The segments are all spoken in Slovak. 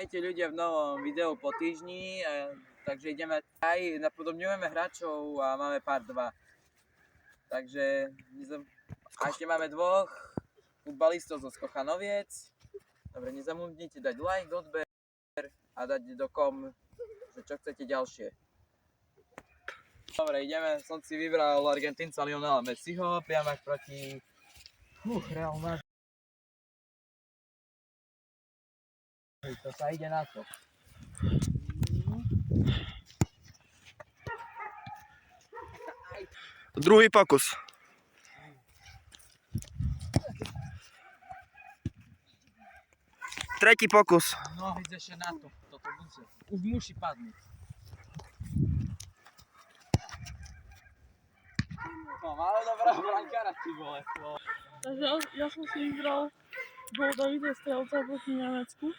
Vítajte ľudia v novom videu po týždni, takže ideme aj, napodobňujeme hráčov a máme part 2. Takže a ešte máme dvoch futbalistov zo Skochanoviec. Dobre, nezabudnite dať like, odber a dať do kom, že čo chcete ďalšie. Dobre, ideme, som si vybral Argentínca Lionela Messiho, priamo proti Real Madrid. To sa ide na to. Druhý pokus. Tretí pokus. No, ideš ešte na to. Toto bude. Už musí padnúť. No, máme dobrého brankára, ty vole. Takže ja som si vybral gól Davida Strelca proti Nemecku.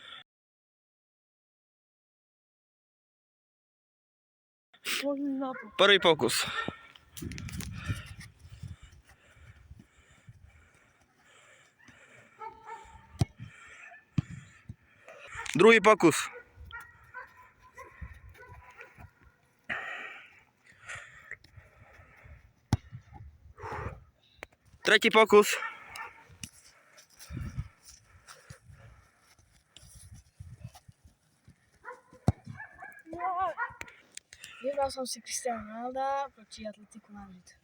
Môžem ísť na to. Prvý pokus. Druhý pokus. Tretí pokus. Vybral som si Cristiano Ronalda proti Atletiku Madrid.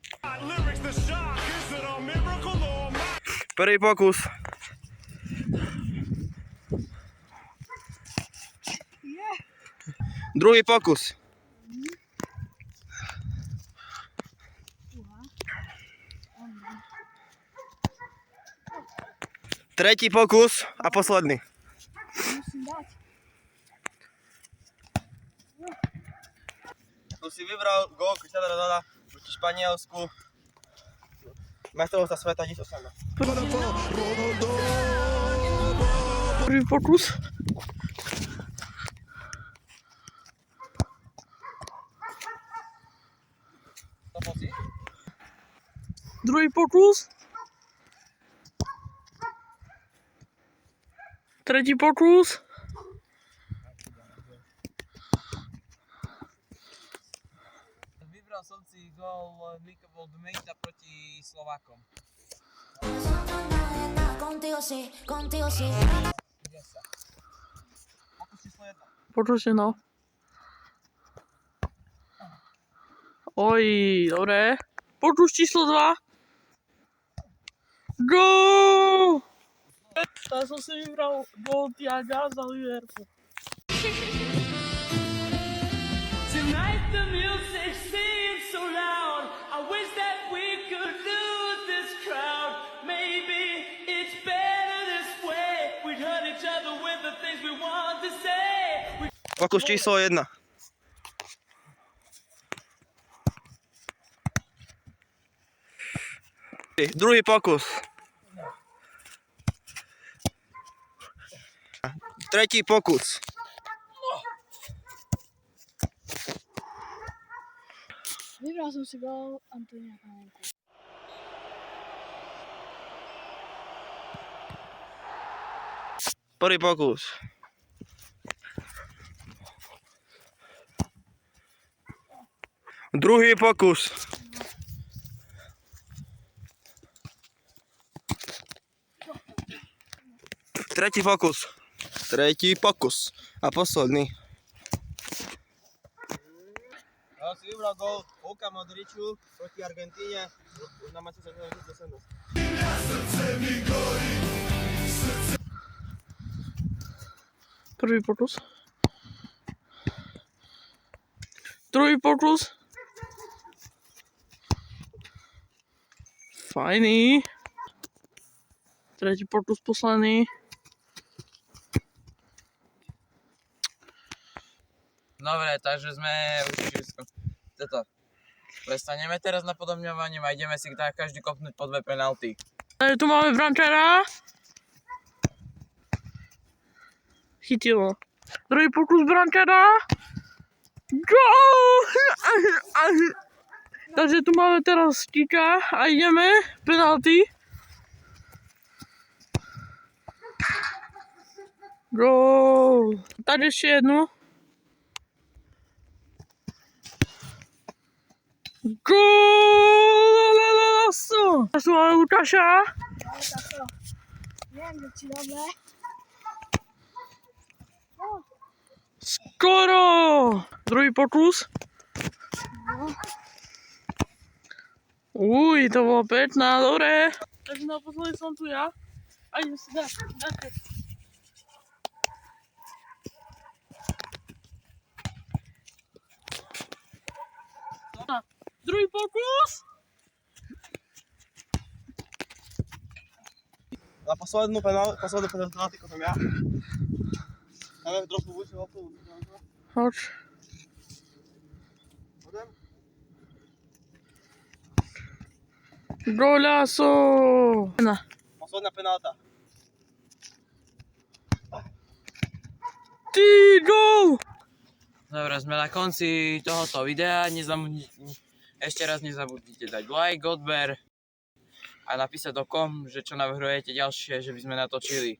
Prvý pokus. Druhý pokus. Tretí pokus a posledný. Musím dať. Tu si vybral gól Cristiano Ronalda proti Španielsku. Majstrovstvá sveta 2018. Prvý pokus. Druhý pokus. Tretí pokus. Vybral som si gól Mika Voldemejta proti Slovákom. Contigo sí. Pokus číslo 1. Počujte no. Oj, dobre. Pokus číslo 2. Gól! Tak som si vybral gól Thiaga za Liverpool. Tonight the music seems so loud. I wish that we could lose this crowd. Maybe it's better this way. We'd hurt each other with the things we want to say. Pokus číslo 1. Druhý pokus. Tretí pokus. Vybral som si gól Antonia Panenku. Prvý pokus. Druhý pokus. Tretí pokus. Tretí pokus. A posledný. Ja si vybral gól Luka Modriču proti Argentíne na majstrovstvách 2018. Prvý pokus. Druhý pokus. Fajný. Tretí pokus, posledný. Dobre, takže sme už všetko. Prestaneme teraz na podobňovaním a ideme si tak každý kopnúť po 2 penalty. Tu máme brankára. Chytilo. Druhý pokus brankára. Gól! Takže tu máme teraz Kika a ideme penalty. Gól. Tady ještě jednu. Gól! Zasúval Lukáša. Neviem, že či dobre. Skoro! Druhý pokus. Uj, to bolo pekná, dobré. Takže naposledy som tu ja. A idem si dať. Druhý pokus. Na poslednú penaltiku som ja. Dáme trochu vyššie loptu. Hoď. Hodem? Golazo! Posledná penalta. Ty, gol! Dobre, sme na konci tohoto videa. Ešte raz nezabudnite dať like, odber a napísať do kom, že čo navrhujete ďalšie, že by sme natočili.